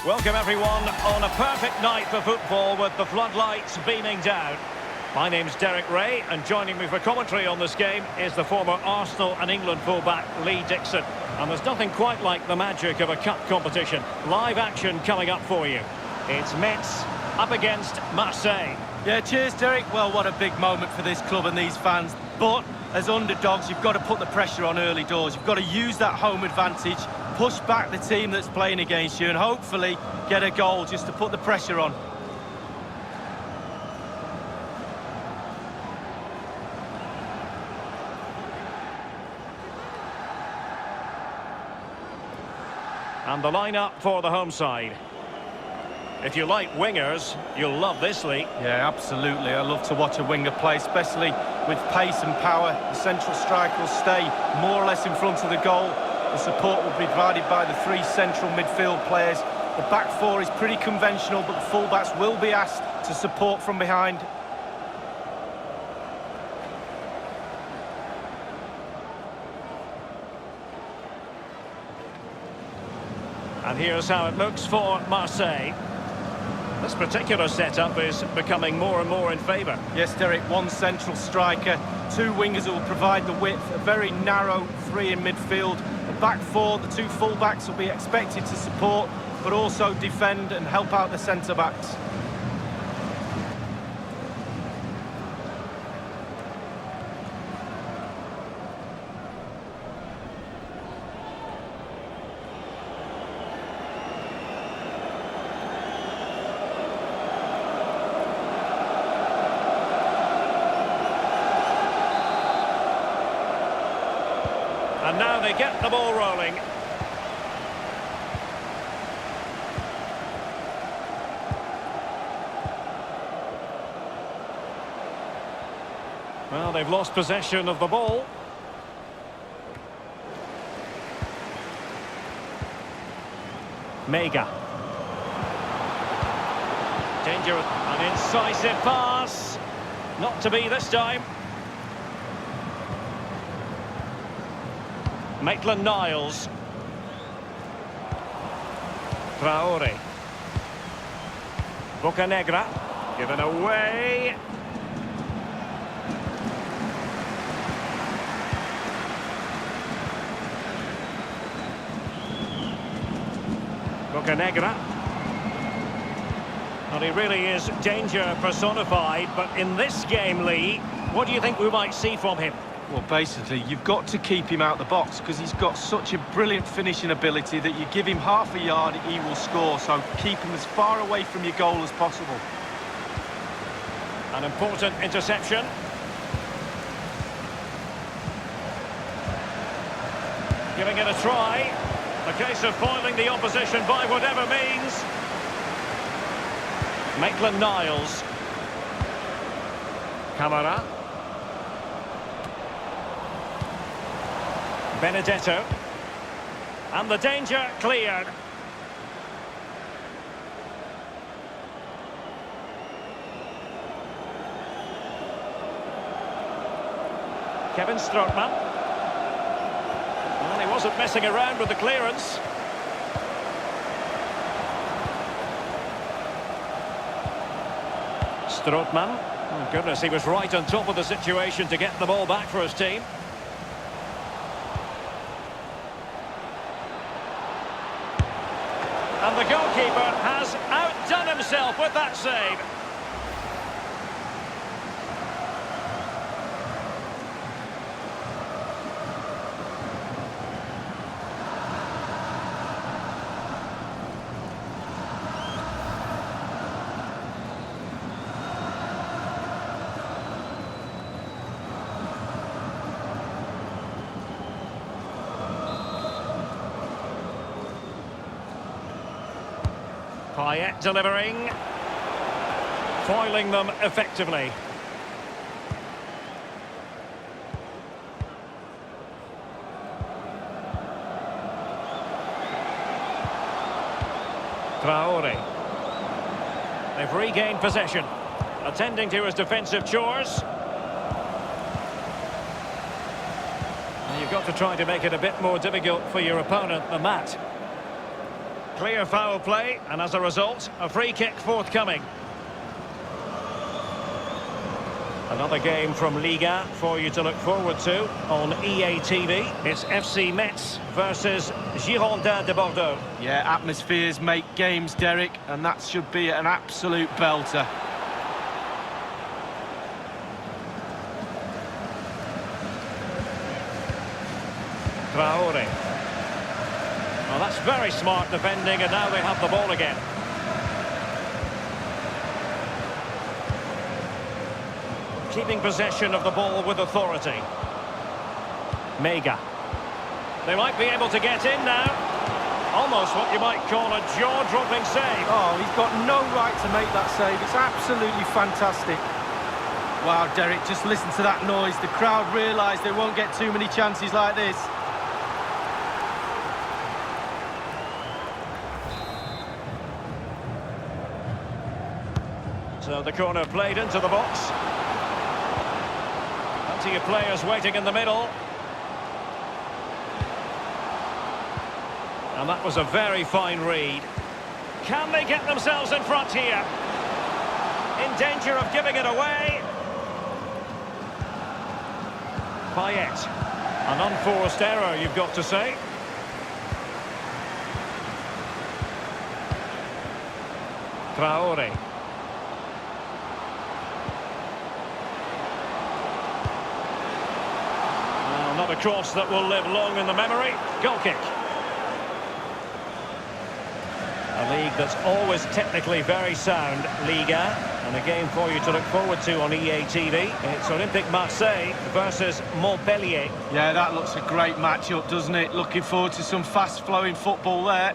Welcome everyone on a perfect night for football with the floodlights beaming down. My name's Derek Ray, and joining me for commentary on this game is the former Arsenal and England fullback Lee Dixon. And there's nothing quite like the magic of a cup competition. Live action coming up for you. It's Metz up against Marseille. Yeah, cheers, Derek. Well, what a big moment for this club and these fans. But as underdogs, you've got to put the pressure on early doors. You've got to use that home advantage, push back the team that's playing against you, and hopefully get a goal just to put the pressure on. And the lineup for the home side. If you like wingers, you'll love this, Lee. Yeah, absolutely. I love to watch a winger play, especially with pace and power. The central striker will stay more or less in front of the goal. The support will be provided by the three central midfield players. The back four is pretty conventional, but the fullbacks will be asked to support from behind. And here's how it looks for Marseille. This particular setup is becoming more and more in favour. Yes, Derek, one central striker, two wingers who will provide the width, a very narrow three in midfield. The back four, the two full-backs will be expected to support, but also defend and help out the centre-backs. And now they get the ball rolling. Well, they've lost possession of the ball. Mega. Dangerous. An incisive pass. Not to be this time. Maitland-Niles. Traore. Bocanegra. Given away. Bocanegra. Well, he really is danger personified, but in this game, Lee, what do you think we might see from him? Well, basically, you've got to keep him out the box because he's got such a brilliant finishing ability that you give him half a yard, he will score. So keep him as far away from your goal as possible. An important interception. Giving it a try. A case of foiling the opposition by whatever means. Maitland-Niles. Camara. Benedetto. And the danger cleared. Kevin Strootman. Well, he wasn't messing around with the clearance. Strootman. Oh, goodness, he was right on top of the situation to get the ball back for his team. And the goalkeeper has outdone himself with that save. Payet delivering. Foiling them effectively. Traore. They've regained possession. Attending to his defensive chores. You've got to try to make it a bit more difficult for your opponent than that. Clear foul play, and as a result, a free kick forthcoming. Another game from Ligue for you to look forward to on EA TV. It's FC Metz versus Girondins de Bordeaux. Yeah, atmospheres make games, Derek, and that should be an absolute belter. Traore. Well, that's very smart defending, and now they have the ball again. Keeping possession of the ball with authority. Mega. They might be able to get in now. Almost what you might call a jaw-dropping save. Oh, he's got no right to make that save. It's absolutely fantastic. Wow, Derek, just listen to that noise. The crowd realise they won't get too many chances like this. So the corner played into the box. Plenty of players waiting in the middle. And that was a very fine read. Can they get themselves in front here? In danger of giving it away. Payet. An unforced error, you've got to say. Traore. Not a cross that will live long in the memory. Goal kick. A league that's always technically very sound, Ligue, and a game for you to look forward to on EA TV. It's Olympique Marseille versus Montpellier. Yeah, that looks a great matchup, doesn't it? Looking forward to some fast-flowing football there.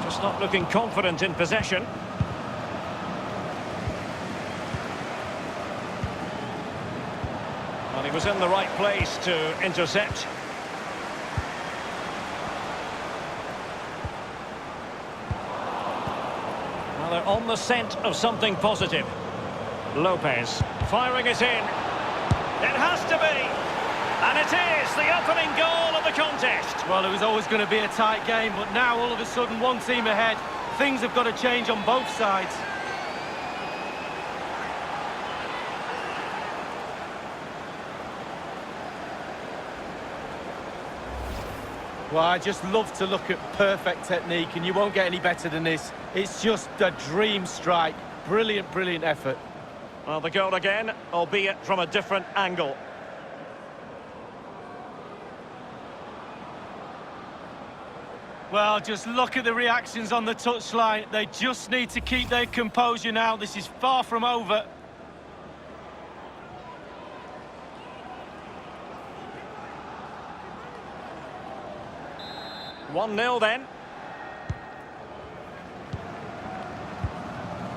Just not looking confident in possession. Well, he was in the right place to intercept. Well, they're on the scent of something positive. Lopez firing it in. It has to be. And it is the opening goal of the contest. Well, it was always going to be a tight game, but now all of a sudden one team ahead. Things have got to change on both sides. Well, I just love to look at perfect technique, and you won't get any better than this. It's just a dream strike. Brilliant, brilliant effort. Well, the goal again, albeit from a different angle. Well, just look at the reactions on the touchline. They just need to keep their composure now. This is far from over. One-nil then.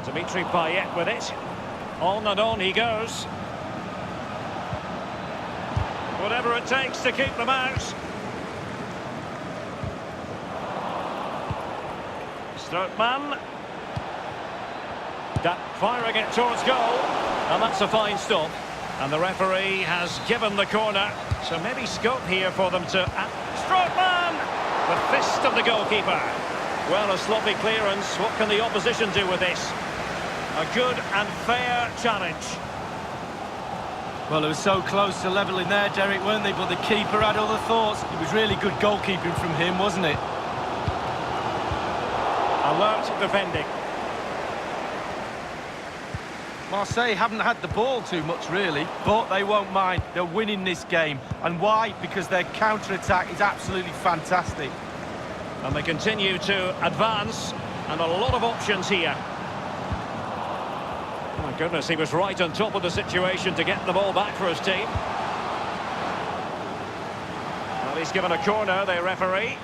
Dimitri Payet with it. On and on he goes. Whatever it takes to keep them out. Strootman. Firing it towards goal. And that's a fine stop. And the referee has given the corner. So maybe scope here for them to... Strootman! The fist of the goalkeeper. Well, a sloppy clearance. What can the opposition do with this? A good and fair challenge. Well, it was so close to levelling there, Derek, weren't they? But the keeper had other thoughts. It was really good goalkeeping from him, wasn't it? Alert defending. Marseille haven't had the ball too much, really, but they won't mind. They're winning this game. And why? Because their counter-attack is absolutely fantastic. And they continue to advance, and a lot of options here. Oh my goodness, he was right on top of the situation to get the ball back for his team. Well, he's given a corner, the referee.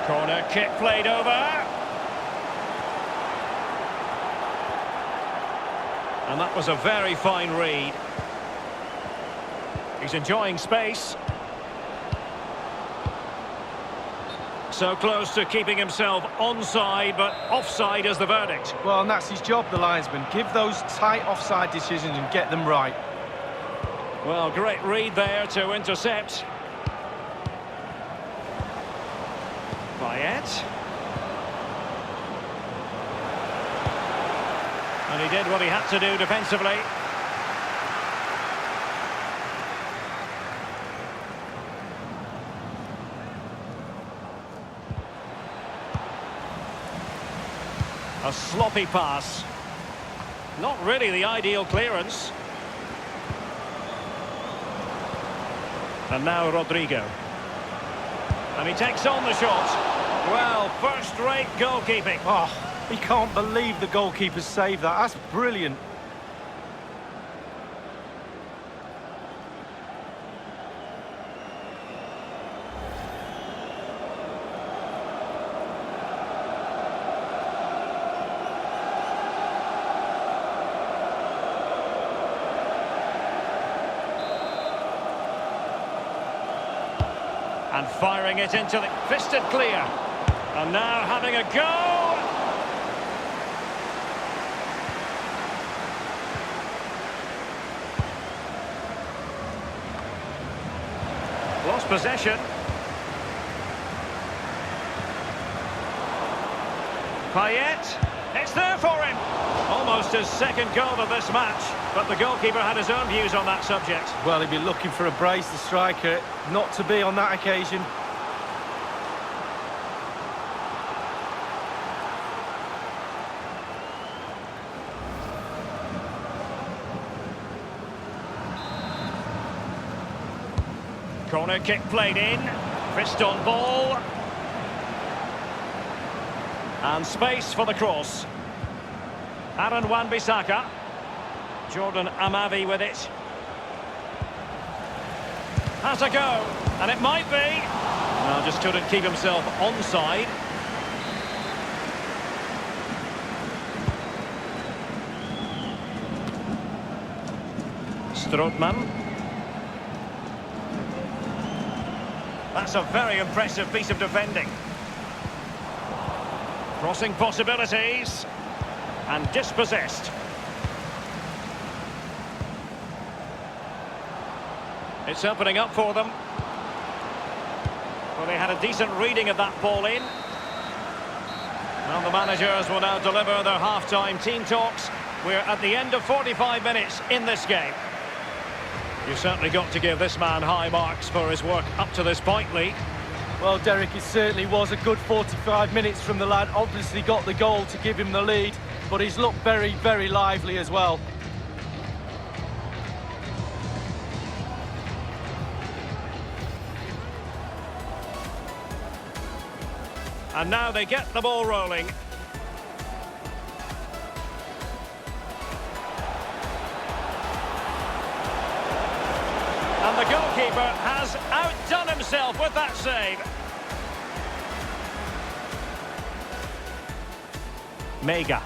Corner kick played over. And that was a very fine read. He's enjoying space. So close to keeping himself onside, but offside is the verdict. Well, and that's his job, the linesman. Give those tight offside decisions and get them right. Well, great read there to intercept. Payet. And he did what he had to do defensively. A sloppy pass. Not really the ideal clearance. And now Rodrigo. And he takes on the shot. Well, first-rate goalkeeping. Oh, he can't believe the goalkeeper saved that. That's brilliant. And firing it into the fisted clear. And now having a go. Lost possession. Payet. It's there for him. Almost his second goal of this match. But the goalkeeper had his own views on that subject. Well, he'd be looking for a brace, the striker, not to be on that occasion. Corner kick played in. Fist on ball. And space for the cross. Aaron Wan-Bissaka. Jordan Amavi with it. Has a go. And it might be. No, just couldn't keep himself onside. Strootman. That's a very impressive piece of defending. Crossing possibilities. And dispossessed. It's opening up for them. Well, they had a decent reading of that ball in. Well, the managers will now deliver their half-time team talks. We're at the end of 45 minutes in this game. You've certainly got to give this man high marks for his work up to this point, Lee. Well, Derek, it certainly was a good 45 minutes from the lad. Obviously got the goal to give him the lead, but he's looked very, very lively as well. And now they get the ball rolling. And the goalkeeper has outdone himself with that save. Mega.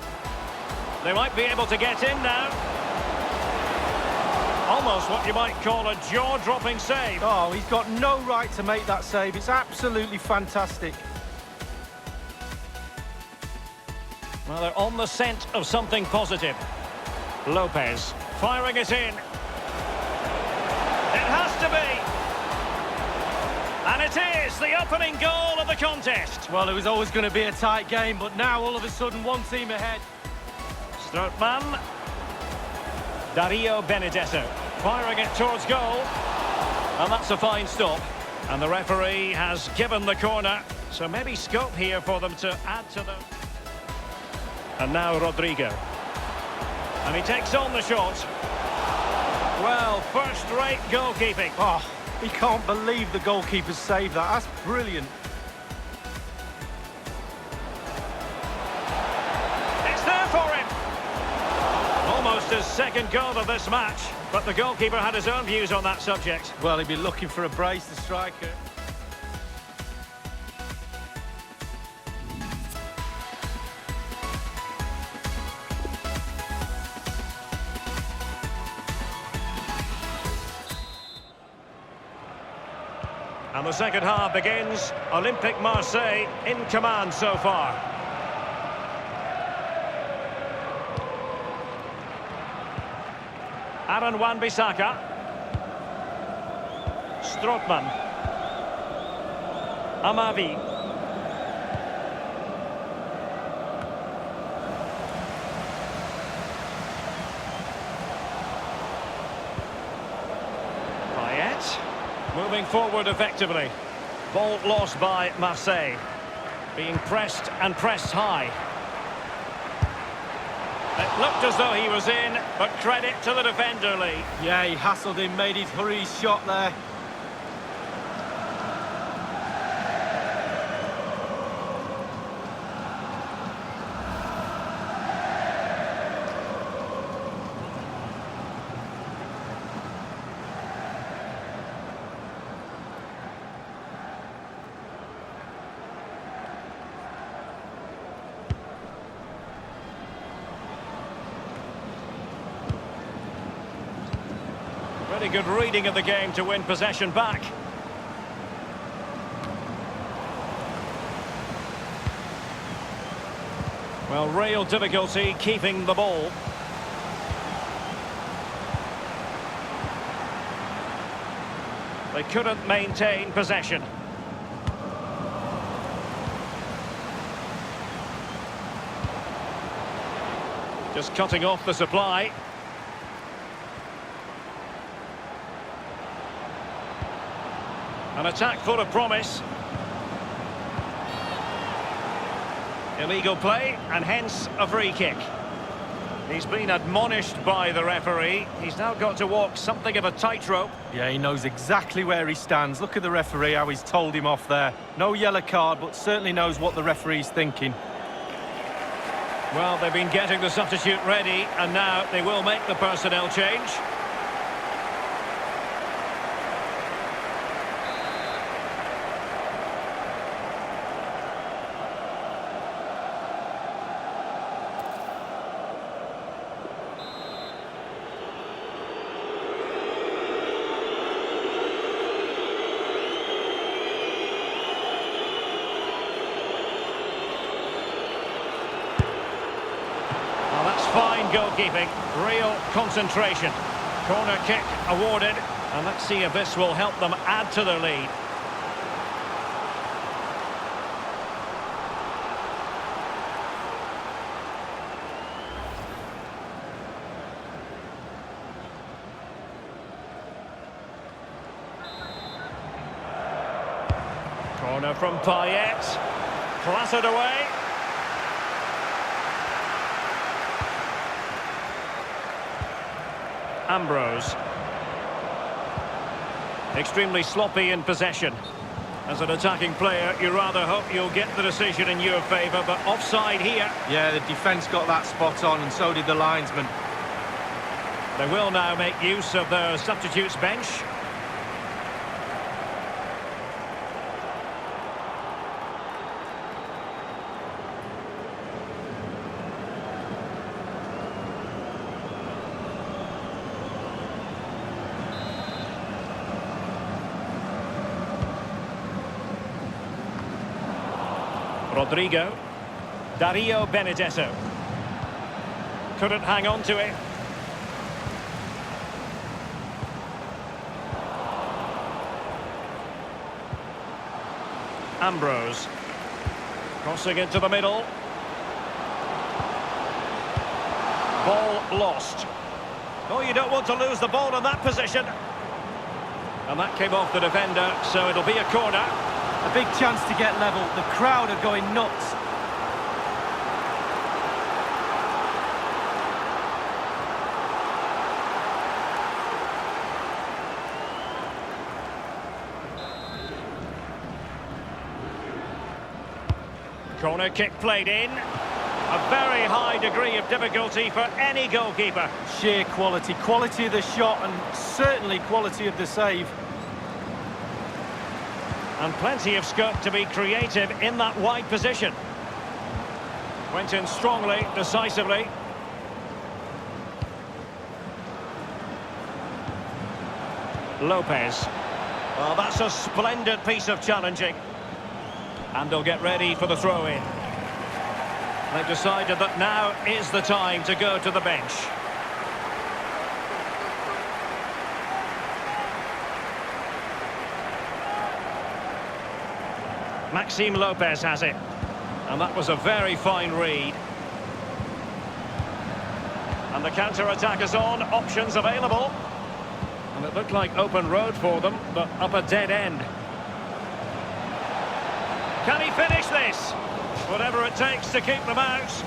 They might be able to get in now. Almost what you might call a jaw-dropping save. Oh, he's got no right to make that save. It's absolutely fantastic. Well, they're on the scent of something positive. Lopez firing it in. It has to be. And it is the opening goal of the contest. Well, it was always going to be a tight game, but now all of a sudden one team ahead. Strootman. Dario Benedetto firing it towards goal. And that's a fine stop. And the referee has given the corner. So maybe scope here for them to add to the... And now Rodrigo. And he takes on the shot. Well, first-rate goalkeeping. Oh, he can't believe the goalkeeper saved that. That's brilliant. It's there for him. Almost his second goal of this match. But the goalkeeper had his own views on that subject. Well, he'd be looking for a brace, the striker. And the second half begins. Olympique Marseille in command so far. Aaron Wan-Bissaka. Strootman. Amavi. Payet. Moving forward effectively. Ball lost by Marseille. Being pressed and pressed high. It looked as though he was in, but credit to the defender, Lee. Yeah, he hassled him, made his hurry shot there. Very good reading of the game to win possession back. Well, real difficulty keeping the ball. They couldn't maintain possession. Just cutting off the supply. An attack full of promise. Illegal play, and hence a free kick. He's been admonished by the referee. He's now got to walk something of a tightrope. Yeah, he knows exactly where he stands. Look at the referee, how he's told him off there. No yellow card, but certainly knows what the referee's thinking. Well, they've been getting the substitute ready, and now they will make the personnel change. Fine goalkeeping, real concentration. Corner kick awarded, and let's see if this will help them add to their lead. Corner from Payet, clattered away. Ambrose. Extremely sloppy in possession. As an attacking player, you rather hope you'll get the decision in your favour, but offside here. Yeah, the defence got that spot on, and so did the linesman. They will now make use of their substitutes bench. Rodrigo. Dario Benedetto. Couldn't hang on to it. Ambrose. Crossing into the middle. Ball lost. Oh, you don't want to lose the ball in that position. And that came off the defender, so it'll be a corner. A big chance to get level. The crowd are going nuts. Corner kick played in. A very high degree of difficulty for any goalkeeper. Sheer quality. Quality of the shot and certainly quality of the save. And plenty of scope to be creative in that wide position. Went in strongly, decisively. Lopez. Well, that's a splendid piece of challenging. And they'll get ready for the throw-in. They've decided that now is the time to go to the bench. Maxime Lopez has it. And that was a very fine read. And the counter-attack is on, options available. And it looked like open road for them, but up a dead end. Can he finish this? Whatever it takes to keep them out.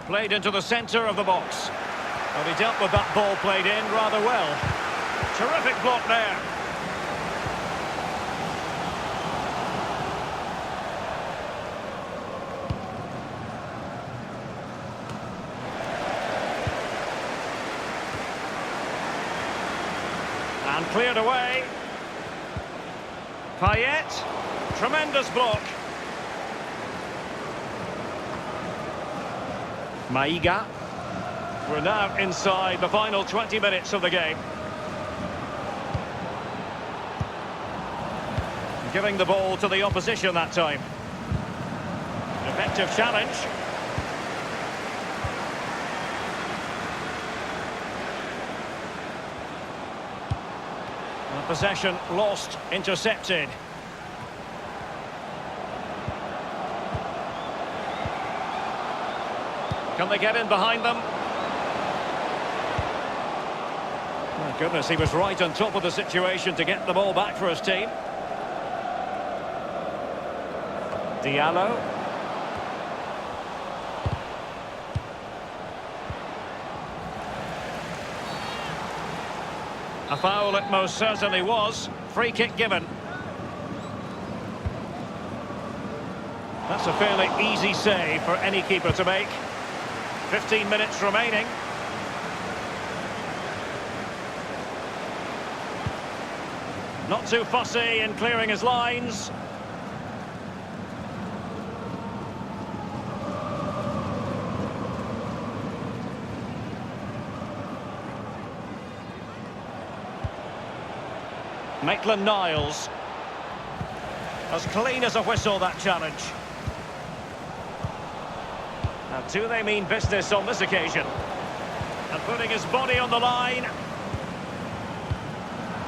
Played into the centre of the box. Well, he dealt with that ball played in rather well. Terrific block there. And cleared away. Payet. Tremendous block. Maiga. We're now inside the final 20 minutes of the game. Giving the ball to the opposition that time. Effective challenge. And possession lost, intercepted. Can they get in behind them? My goodness, he was right on top of the situation to get the ball back for his team. Diallo. A foul it most certainly was. Free kick given. That's a fairly easy save for any keeper to make. 15 minutes remaining. Not too fussy in clearing his lines. Maitland-Niles. As clean as a whistle, that challenge. Now, do they mean business on this occasion? And putting his body on the line.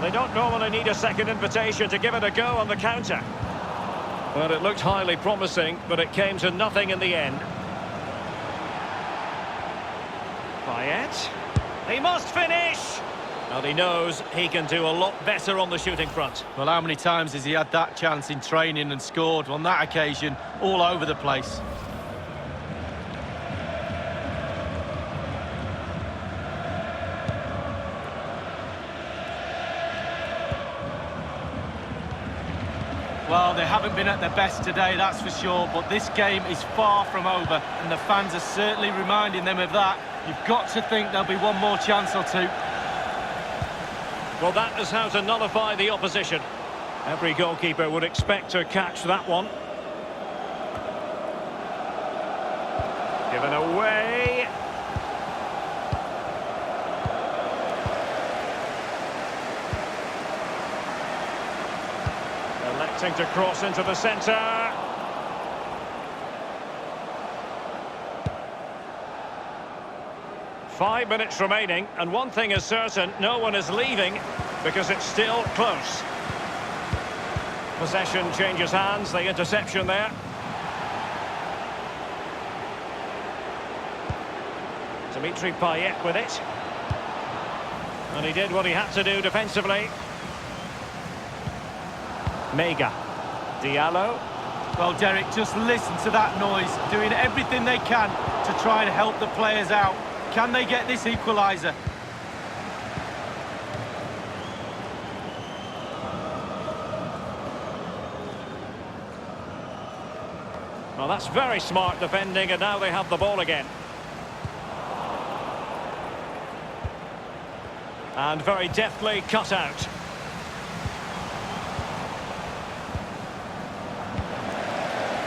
They don't normally need a second invitation to give it a go on the counter. Well, it looked highly promising, but it came to nothing in the end. Payet. He must finish! And he knows he can do a lot better on the shooting front. Well, how many times has he had that chance in training and scored? On that occasion, all over the place. Well, they haven't been at their best today, that's for sure, but this game is far from over, and the fans are certainly reminding them of that. You've got to think there'll be one more chance or two. Well, that is how to nullify the opposition. Every goalkeeper would expect to catch that one. Given away. Electing to cross into the centre. Five minutes remaining, and one thing is certain, no one is leaving because it's still close. Possession changes hands, the interception there. Dimitri Payet with it. And he did what he had to do defensively. Mega. Diallo. Well, Derek, just listen to that noise, doing everything they can to try and help the players out. Can they get this equaliser? Well, that's very smart defending, and now they have the ball again. And very deftly cut out.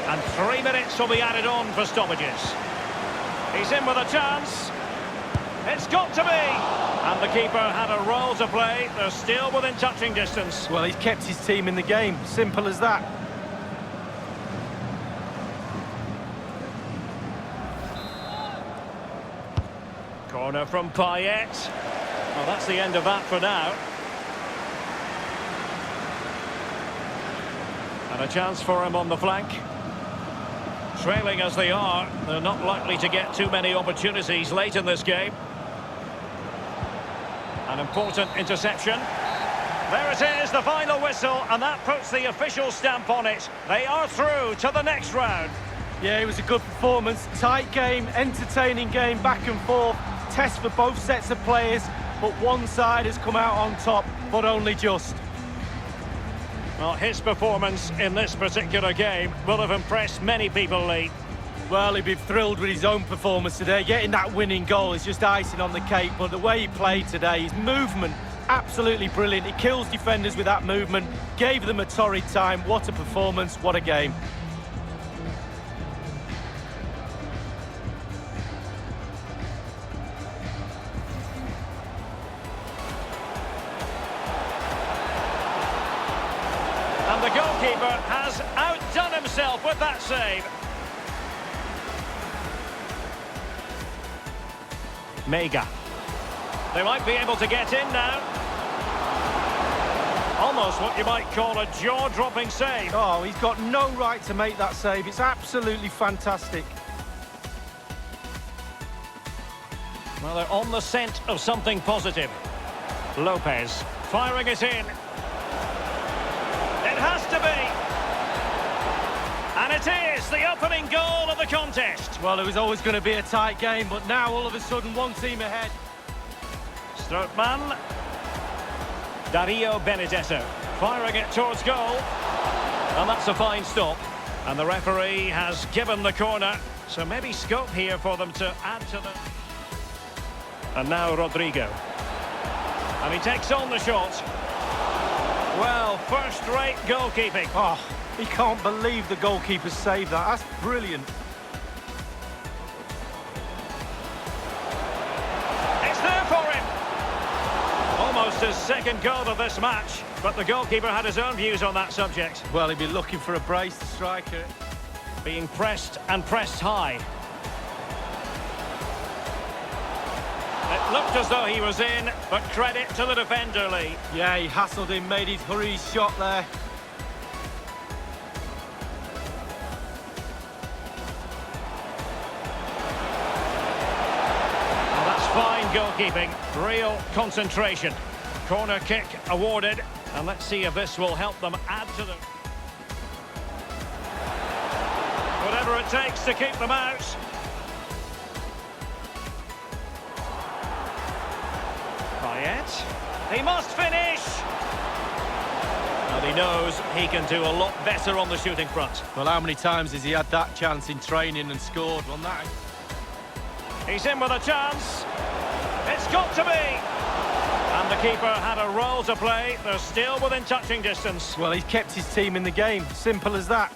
And 3 minutes will be added on for stoppages. He's in with a chance. It's got to be! And the keeper had a role to play. They're still within touching distance. Well, he's kept his team in the game. Simple as that. Corner from Payet. Well, that's the end of that for now. And a chance for him on the flank. Trailing as they are, they're not likely to get too many opportunities late in this game. An important interception. There it is, the final whistle, and that puts the official stamp on it. They are through to the next round. Yeah, it was a good performance. Tight game, entertaining game, back and forth. Test for both sets of players, but one side has come out on top, but only just. Well, his performance in this particular game will have impressed many people, Lee. Well, he'd be thrilled with his own performance today. Getting that winning goal is just icing on the cake, but the way he played today, his movement, absolutely brilliant. He kills defenders with that movement, gave them a torrid time. What a performance, what a game. And the goalkeeper has outdone himself with that save. Mega. They might be able to get in now. Almost what you might call a jaw-dropping save. Oh, he's got no right to make that save. It's absolutely fantastic. Well, they're on the scent of something positive. Lopez firing it in. It has to be. And it is the opening goal of the contest. Well, it was always going to be a tight game, but now all of a sudden one team ahead. Strootman. Dario Benedetto firing it towards goal. And that's a fine stop. And the referee has given the corner. So maybe scope here for them to add to the... And now Rodrigo. And he takes on the shot. Well, first-rate goalkeeping. Oh, he can't believe the goalkeeper saved that. That's brilliant. It's there for him. Almost his second goal of this match, but the goalkeeper had his own views on that subject. Well, he'd be looking for a brace, the striker. Being pressed and pressed high. It looked as though he was in, but credit to the defender, Lee. Yeah, he hassled him, made his hurried shot there. Well, that's fine goalkeeping, real concentration. Corner kick awarded, and let's see if this will help them add to the... Whatever it takes to keep them out. Payet. He must finish! And he knows he can do a lot better on the shooting front. Well, how many times has he had that chance in training and scored? Well, that... He's in with a chance. It's got to be! And the keeper had a role to play. They're still within touching distance. Well, he's kept his team in the game. Simple as that.